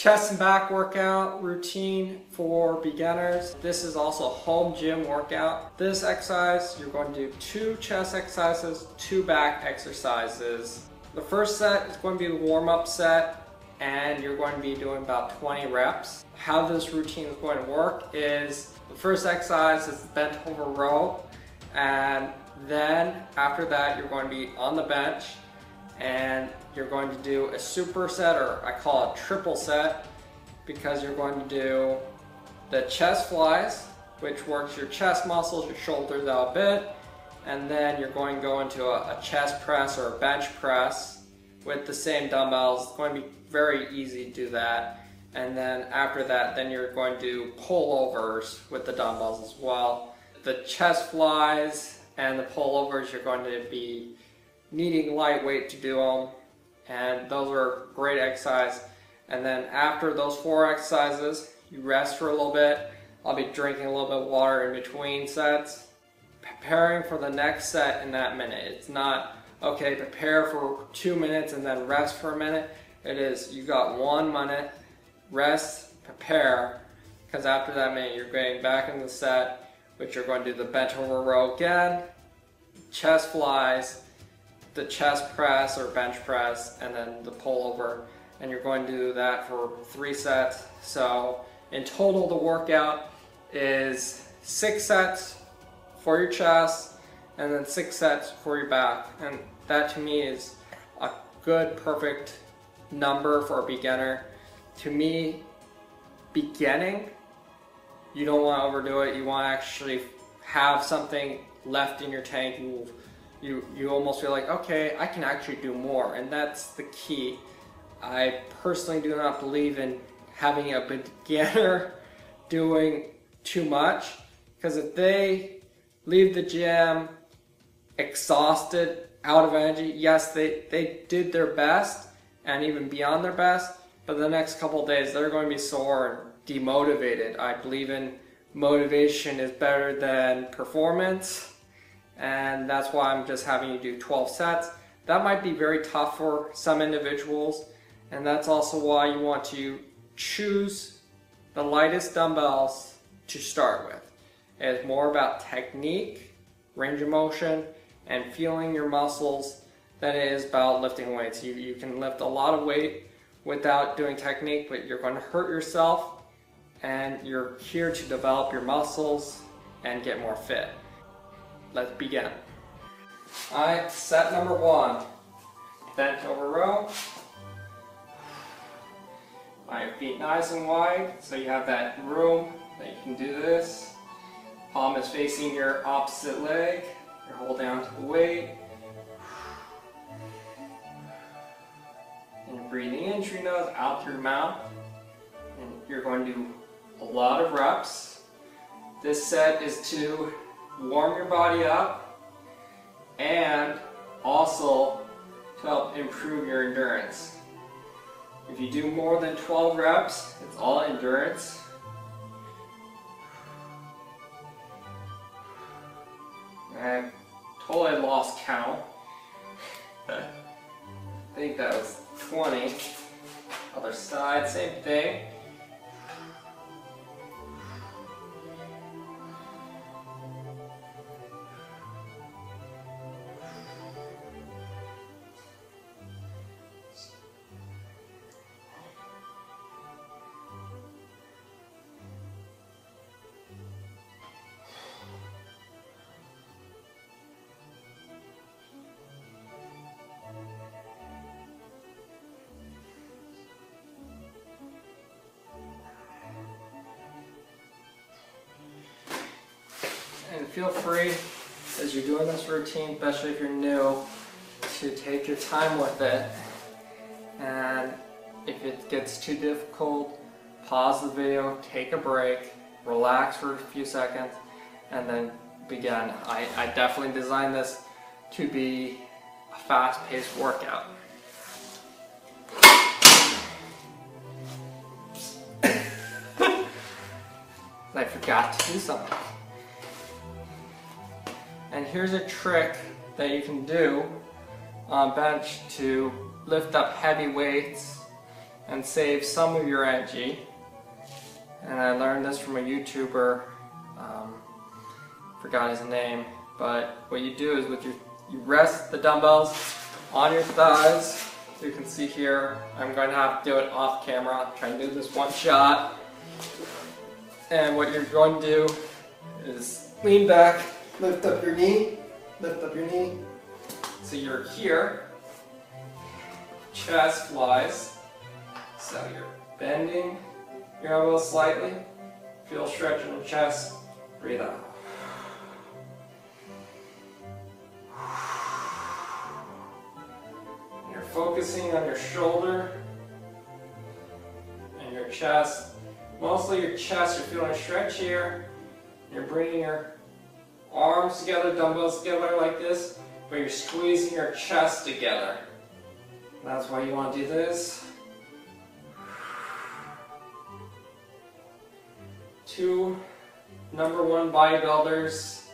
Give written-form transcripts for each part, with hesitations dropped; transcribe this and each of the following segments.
Chest and back workout routine for beginners. This is also a home gym workout. This exercise, you're going to do 2 chest exercises, 2 back exercises. The first set is going to be the warm-up set, and you're going to be doing about 20 reps. How this routine is going to work is the first exercise is the bent over row, and then after that you're going to be on the bench and you're going to do a superset, or I call it triple set, because you're going to do the chest flies, which works your chest muscles, your shoulders out a bit, and then you're going to go into a chest press or a bench press with the same dumbbells. It's going to be very easy to do that. And then after that, then you're going to do pullovers with the dumbbells as well. The chest flies and the pullovers, you're going to be needing lightweight to do them, and those are great exercise. And then after those 4 exercises, you rest for a little bit. I'll be drinking a little bit of water in between sets, preparing for the next set in that minute. It's not, okay, prepare for 2 minutes and then rest for a minute. It is, you got 1 minute, rest, prepare, because after that minute you're getting back in the set, which you're going to do the bent over row again, chest flies, the chest press or bench press, and then the pullover, and you're going to do that for 3 sets. So in total the workout is 6 sets for your chest and then 6 sets for your back, and that to me is a good perfect number for a beginner. To me, beginning, you don't want to overdo it. You want to actually have something left in your tank. You almost feel like, okay, I can actually do more, and that's the key. I personally do not believe in having a beginner doing too much, because if they leave the gym exhausted, out of energy, yes, they did their best and even beyond their best, but the next couple of days they're going to be sore and demotivated. I believe in motivation is better than performance. And that's why I'm just having you do 12 sets. That might be very tough for some individuals, and that's also why you want to choose the lightest dumbbells to start with. It's more about technique, range of motion, and feeling your muscles than it is about lifting weights. You can lift a lot of weight without doing technique, but you're going to hurt yourself, and you're here to develop your muscles and get more fit. Let's begin. Alright, set number 1. Bent over row. Alright, feet nice and wide so you have that room that you can do this. Palm is facing your opposite leg. You hold down to the weight. And you're breathing in through your nose, out through your mouth. And you're going to do a lot of reps. This set is to warm your body up and also to help improve your endurance. If you do more than 12 reps, it's all endurance. I totally lost count. I think that was 20. Other side, same thing. And feel free, as you're doing this routine, especially if you're new, to take your time with it. And if it gets too difficult, pause the video, take a break, relax for a few seconds, and then begin. I definitely designed this to be a fast-paced workout. I forgot to do something. And here's a trick that you can do on bench to lift up heavy weights and save some of your energy. And I learned this from a YouTuber, forgot his name, but what you do is you rest the dumbbells on your thighs. You can see here, I'm going to have to do it off camera, try and do this one shot. And what you're going to do is lean back, lift up your knee, so you're here, chest flies, so you're bending your elbows slightly, feel stretch in your chest, breathe out. You're focusing on your shoulder and your chest. Mostly your chest, you're feeling a stretch here. You're bringing your arms together, dumbbells together like this, but you're squeezing your chest together. That's why you want to do this. Two #1 bodybuilders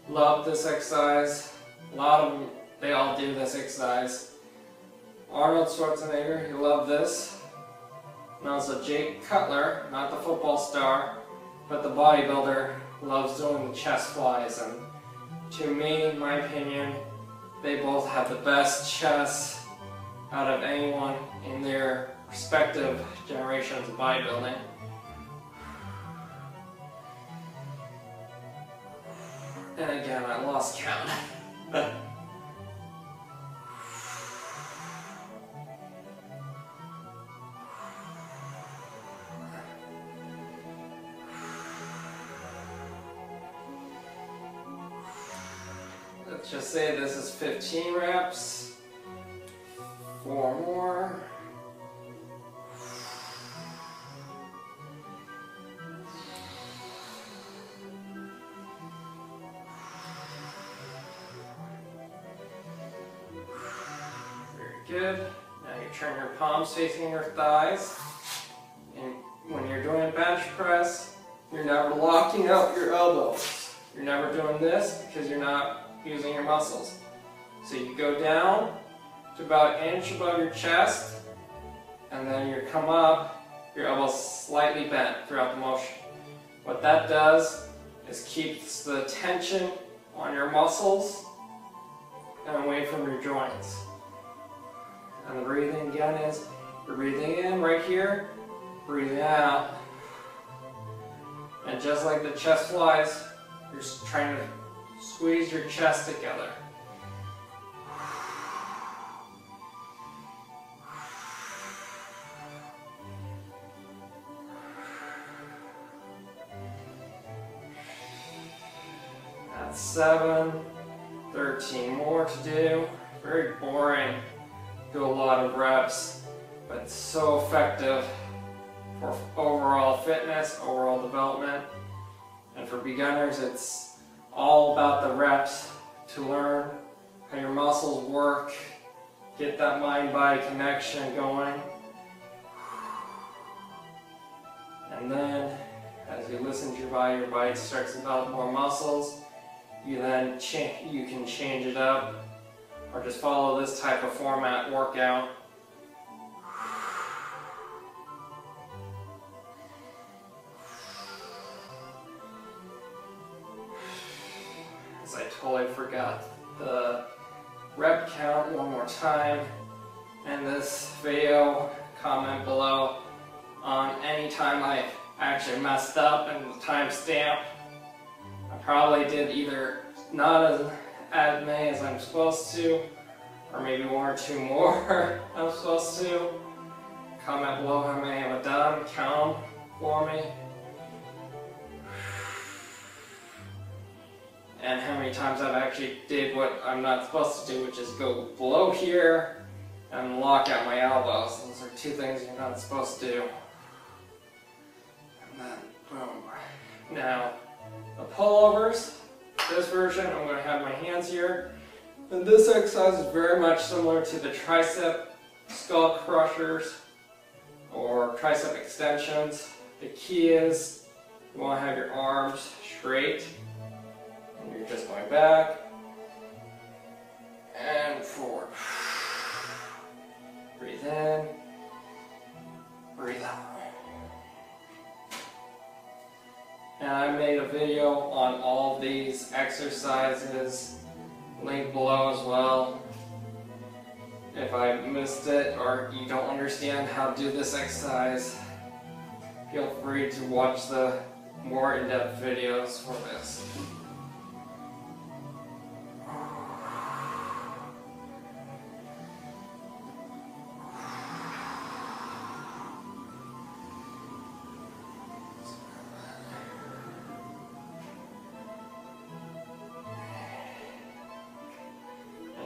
love this exercise. A lot of them, they all do this exercise. Arnold Schwarzenegger, he loved this. And also Jake Cutler, not the football star, but the bodybuilder, loves doing the chest flies. And to me, in my opinion, they both have the best chest out of anyone in their respective generations of bodybuilding. And again, I lost count. Let's just say this is 15 reps. 4 more. Good. Now you turn your palms facing your thighs. And when you're doing bench press, you're never locking out your elbows. You're never doing this because you're not using your muscles. So you go down to about an inch above your chest, and then you come up, your elbows slightly bent throughout the motion. What that does is keeps the tension on your muscles and away from your joints. And the breathing again is, you're breathing in right here, breathing out. And just like the chest flies, you're trying to squeeze your chest together. That's 7, 13 more to do. Very boring. Do a lot of reps, but it's so effective for overall fitness, overall development. And for beginners, it's all about the reps to learn how your muscles work, get that mind-body connection going. And then, as you listen to your body starts to develop more muscles. You can change it up, or just follow this type of format workout. As I totally forgot the rep count one more time. In this video, comment below on any time I actually messed up and the timestamp. I probably did either not as many as I'm supposed to, or maybe 1 or 2 more I'm supposed to. Comment below how many I've done, count them for me. And how many times I've actually did what I'm not supposed to do, which is go below here and lock out my elbows. Those are 2 things you're not supposed to do. And then, boom. Now, the pullovers, this version, I'm going to have my hands here. And this exercise is very much similar to the tricep skull crushers or tricep extensions. The key is you want to have your arms straight. And you're just going back and forward. Breathe in breathe out. And I made a video on all of these exercises, link below as well. If I missed it or you don't understand how to do this exercise, feel free to watch the more in-depth videos for this.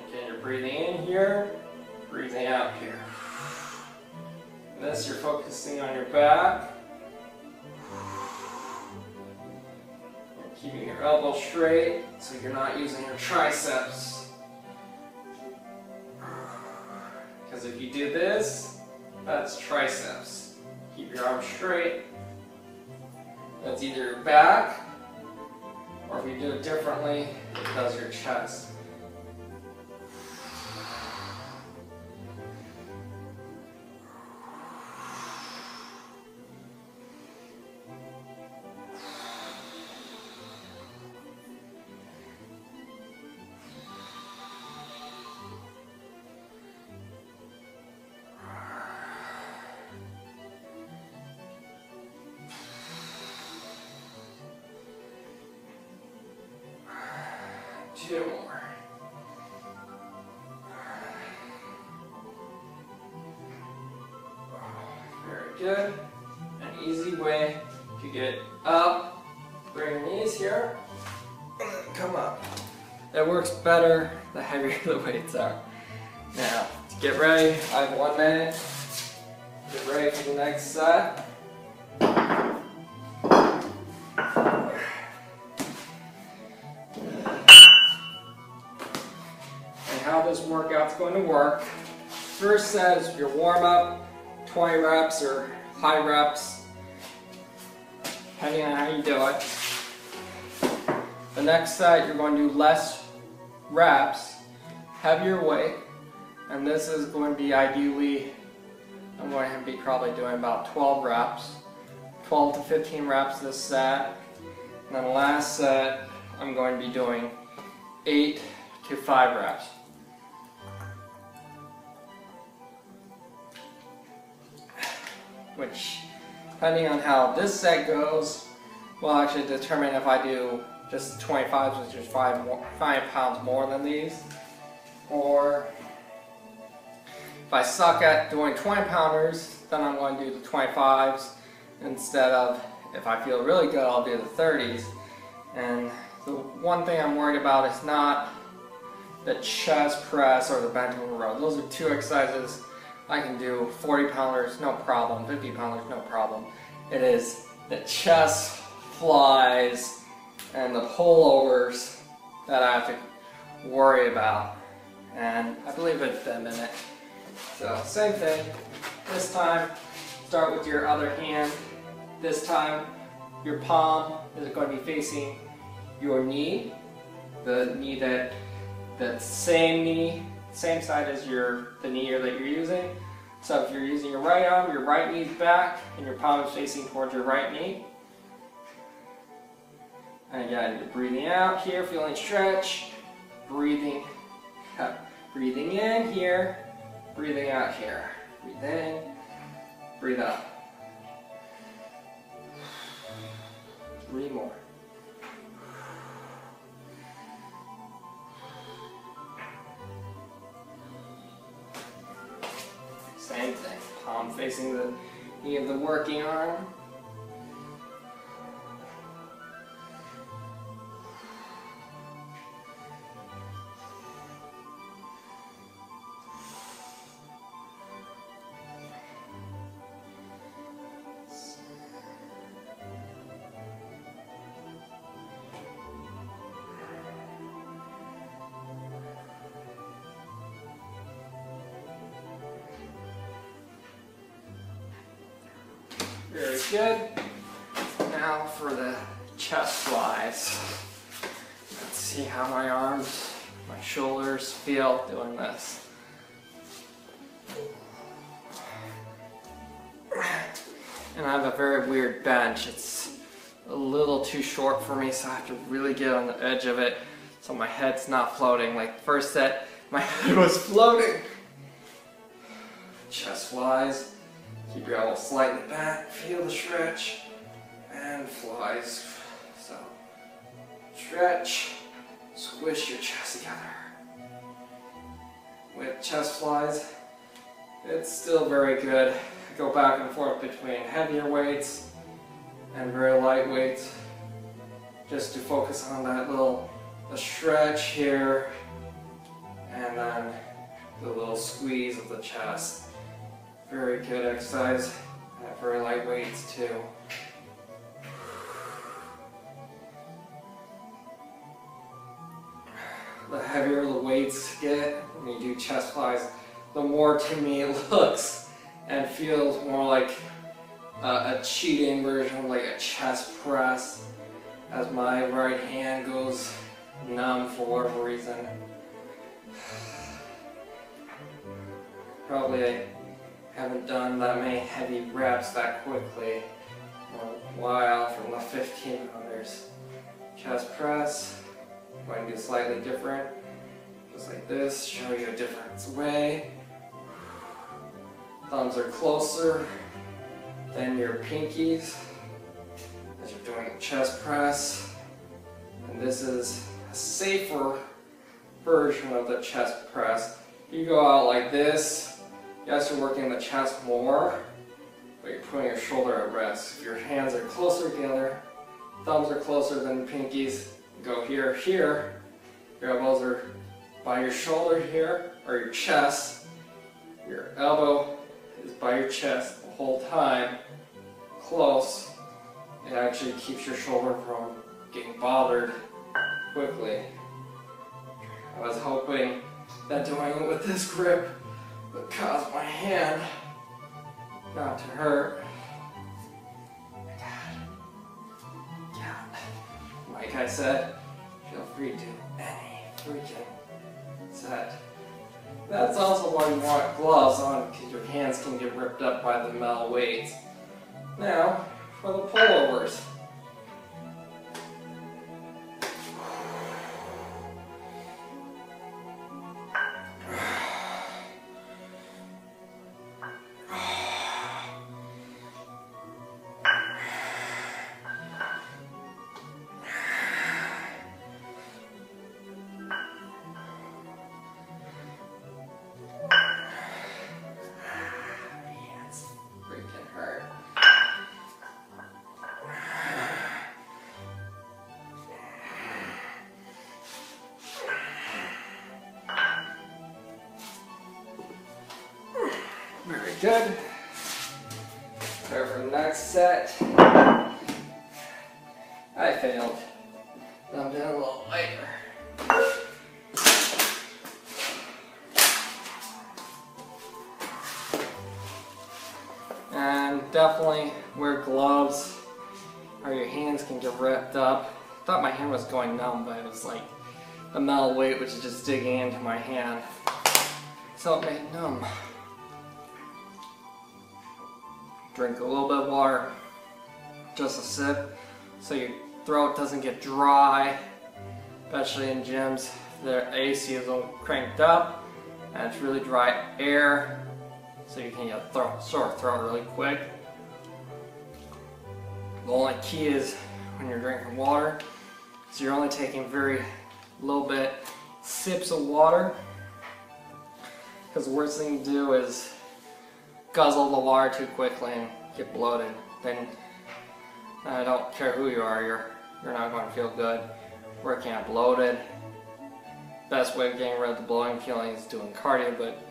Okay, you're breathing in here, breathing out here. This, you're focusing on your back. Keeping your elbow straight so you're not using your triceps. Because if you do this, that's triceps. Keep your arms straight. That's either your back, or if you do it differently, it does your chest. Two more. Very good. An easy way to get up. Bring your knees here. Come up. It works better the heavier the weights are. Now, to get ready, I have 1 minute. Get ready for the next set. How this workout's going to work. First set is your warm-up, 20 reps or high reps, depending on how you do it. The next set, you're going to do less reps, heavier weight, and this is going to be ideally, I'm going to be probably doing about 12 reps, 12 to 15 reps this set. And then the last set, I'm going to be doing 8 to 5 reps. Which, depending on how this set goes, will actually determine if I do just 25s, which is 5 pounds more than these, or if I suck at doing 20 pounders, then I'm going to do the 25s instead of, if I feel really good, I'll do the 30s. And the one thing I'm worried about is not the chest press or the bent over row. Those are 2 exercises I can do. 40 pounders, no problem. 50 pounders, no problem. It is the chest flies and the pullovers that I have to worry about. And I believe it's a minute. So same thing. This time, start with your other hand. This time, your palm is going to be facing your knee. The knee that same side as the knee that you're using. So if you're using your right arm, your right knee's back and your palm is facing towards your right knee. And again, you're breathing out here, feeling stretch, breathing in here, breathing out here. Breathe in, breathe out. 3 more. Same thing, palm facing the knee of the working arm. Very good. Now for the chest flies. Let's see how my arms, my shoulders feel doing this. And I have a very weird bench. It's a little too short for me, so I have to really get on the edge of it so my head's not floating. Like first set, my head was floating. Chest flies. Keep your elbow slightly back, feel the stretch, and flies. So, stretch, squish your chest together. With chest flies, it's still very good. Go back and forth between heavier weights and very light weights, just to focus on that little stretch here, and then the little squeeze of the chest. Very good exercise at very light weights too. The heavier the weights get when you do chest flies, the more to me it looks and feels more like a cheating version, like a chest press, as my right hand goes numb for whatever reason. Probably I haven't done that many heavy reps that quickly in a while from the 15 pounders. Chest press, I'm going to do slightly different, just like this, show you a different way. Thumbs are closer than your pinkies as you're doing a chest press. And this is a safer version of the chest press. You go out like this, yes, you're working the chest more, but you're putting your shoulder at rest. If your hands are closer together, thumbs are closer than the pinkies, go here, here. Your elbows are by your shoulder here, or your chest. Your elbow is by your chest the whole time, close. It actually keeps your shoulder from getting bothered quickly. I was hoping that doing it with this grip would cause my hand not to hurt. Like I said, feel free to do any freaking set. That's also why you want gloves on, because your hands can get ripped up by the metal weights. Now, for the pullovers. Very good. Prepare for the next set. I failed. I'm doing a little later. And definitely wear gloves or your hands can get ripped up. I thought my hand was going numb, but it was like a metal weight which is just digging into my hand. So it made numb. Drink a little bit of water, just a sip, so your throat doesn't get dry, especially in gyms. The AC is all cranked up, and it's really dry air, so you can get sore throat really quick. The only key is when you're drinking water, so you're only taking very little bit sips of water, because the worst thing to do is guzzle the water too quickly and get bloated. Then I don't care who you are, you're not going to feel good. Working out bloated. Best way of getting rid of the bloating feeling is doing cardio, but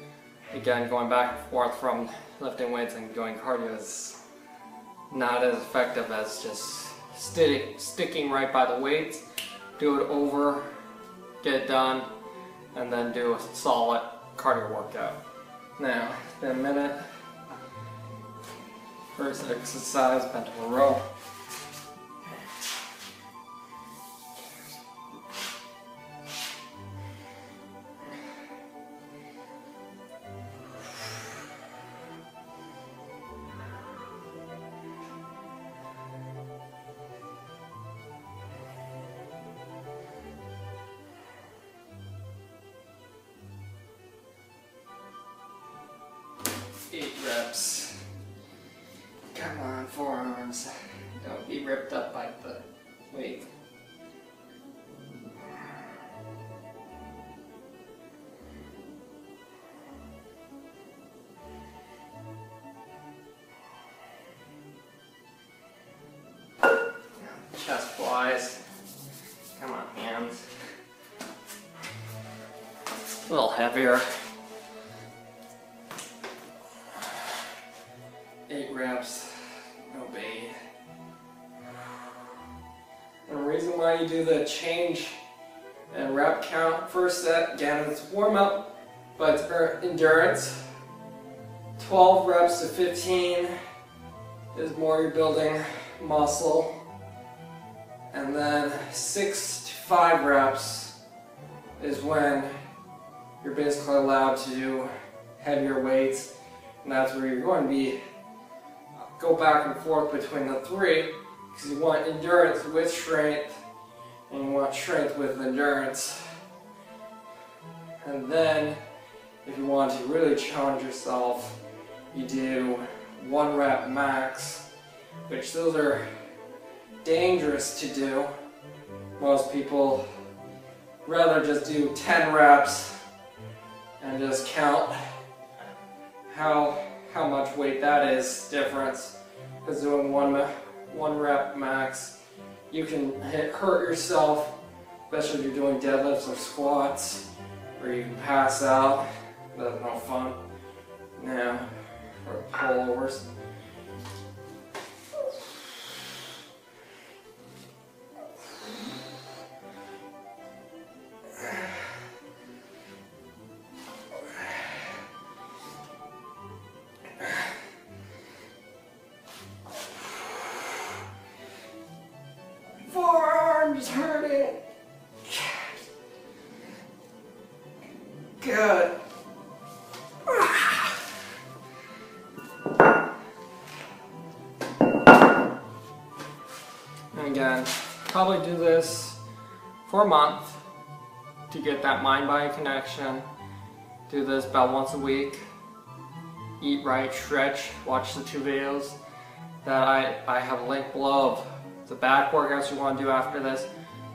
again, going back and forth from lifting weights and doing cardio is not as effective as just sticking right by the weights. Do it over, get it done, and then do a solid cardio workout. Now, it's been a minute. First exercise, bent over row. reps. Come on, forearms. Don't be ripped up by the weight. Chest flies. Come on, hands. A little heavier. 8 reps. No bait. And the reason why you do the change and rep count first set, again, it's warm up, but it's endurance. 12 reps to 15 is more you're building muscle. And then 6 to 5 reps is when you're basically allowed to do heavier weights. And that's where you're going to be go back and forth between the 3, because you want endurance with strength and you want strength with endurance. And then if you want to really challenge yourself, you do 1 rep max, which those are dangerous to do. Most people rather just do 10 reps and just count how much weight that is difference. Because doing one rep max, you can hurt yourself, especially if you're doing deadlifts or squats, where you can pass out. That's no fun. Now, for pullovers. Forearms hurting. Good. And again, probably do this for a month to get that mind-body connection. Do this about once a week. Eat right, stretch, watch the 2 videos that I have a link below of the back workouts you want to do after this,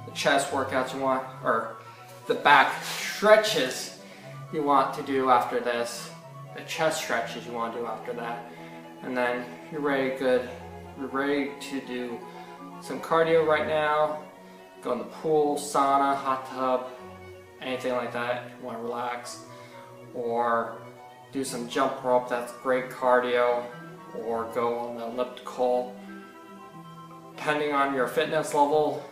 the chest workouts you want, or the back stretches you want to do after this, the chest stretches you want to do after that, and then you're ready to do some cardio right now. Go in the pool, sauna, hot tub, anything like that if you want to relax, or do some jump rope, that's great cardio, or go on the elliptical. Depending on your fitness level,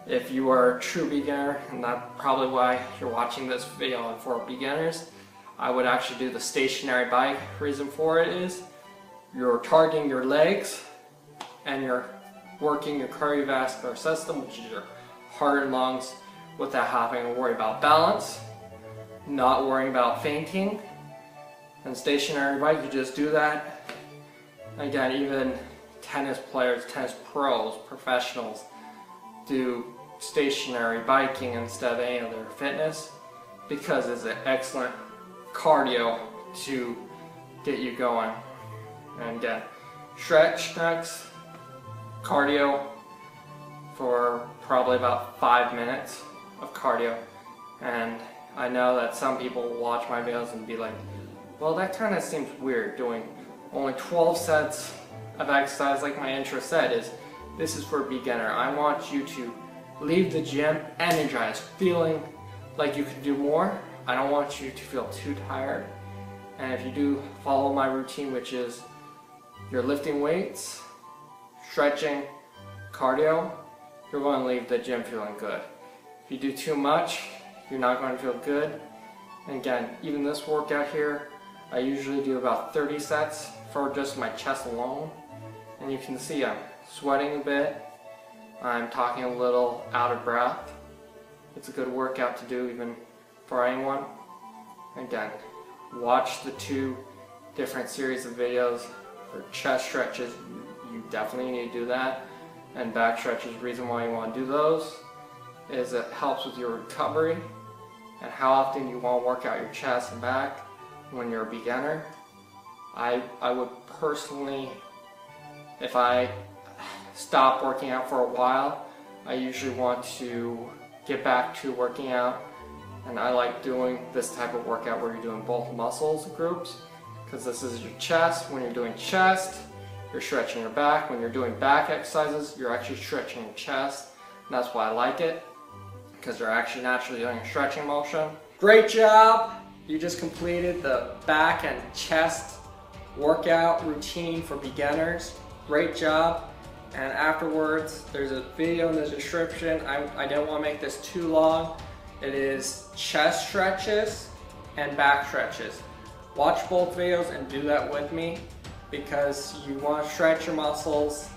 if you are a true beginner, and that's probably why you're watching this video for beginners, I would actually do the stationary bike. Reason for it is you're targeting your legs and you're working your cardiovascular system, which is your heart and lungs, without having to worry about balance, not worrying about fainting. And stationary bike, you just do that. Again, even tennis players, tennis pros, professionals do stationary biking instead of any other fitness because it's an excellent cardio to get you going. And again, stretch next, cardio for probably about 5 minutes of cardio. And I know that some people will watch my videos and be like, well, that kind of seems weird doing only 12 sets of exercise. Like my intro said, is this is for a beginner. I want you to leave the gym energized, feeling like you can do more. I don't want you to feel too tired. And if you do follow my routine, which is you're lifting weights, stretching, cardio, you're going to leave the gym feeling good. If you do too much, you're not going to feel good. And again, even this workout here, I usually do about 30 sets for just my chest alone. And you can see I'm sweating a bit. I'm talking a little out of breath. It's a good workout to do even for anyone. Again, watch the 2 different series of videos for chest stretches. You definitely need to do that. And back stretches, the reason why you want to do those is it helps with your recovery and how often you want to work out your chest and back when you're a beginner. I would personally, if I stop working out for a while, I usually want to get back to working out, and I like doing this type of workout where you're doing both muscles groups, because this is your chest. When you're doing chest, you're stretching your back. When you're doing back exercises, you're actually stretching your chest, and that's why I like it, because you're actually naturally doing a stretching motion. Great job! You just completed the back and chest workout routine for beginners. Great job. And afterwards, there's a video in the description. I don't want to make this too long. It is chest stretches and back stretches. Watch both videos and do that with me, because you want to stretch your muscles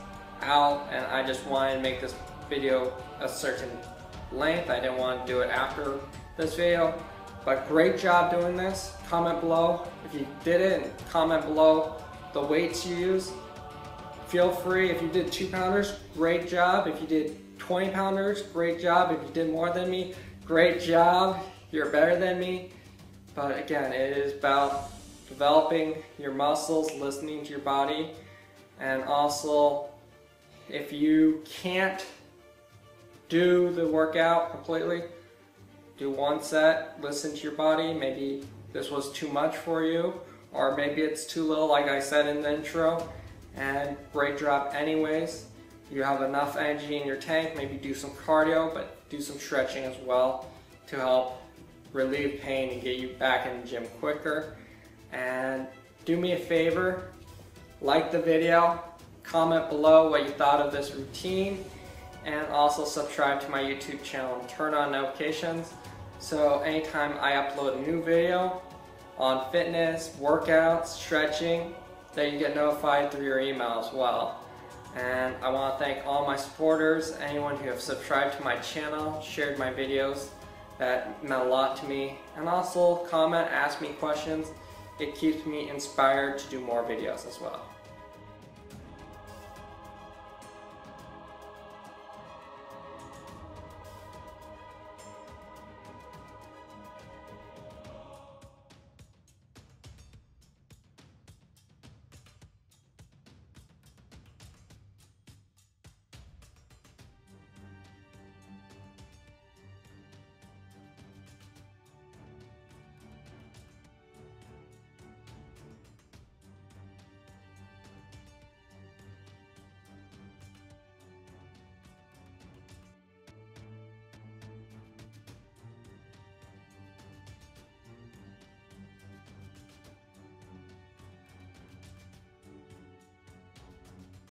out, and I just wanted to make this video a certain length. I didn't want to do it after this video, but great job doing this. Comment below if you did it, and comment below the weights you use. Feel free, if you did 2-pounders, great job. If you did 20-pounders, great job. If you did more than me, great job. You're better than me. But again, it is about developing your muscles, listening to your body, and also if you can't do the workout completely, do one set, listen to your body. Maybe this was too much for you, or maybe it's too little, like I said in the intro. And great job anyways. You have enough energy in your tank. Maybe do some cardio, but do some stretching as well to help relieve pain and get you back in the gym quicker. And do me a favor, like the video, comment below what you thought of this routine, and also subscribe to my YouTube channel and turn on notifications, so anytime I upload a new video on fitness, workouts, stretching, that you get notified through your email as well. And I want to thank all my supporters, anyone who have subscribed to my channel, shared my videos. That meant a lot to me. And also comment, ask me questions. It keeps me inspired to do more videos as well.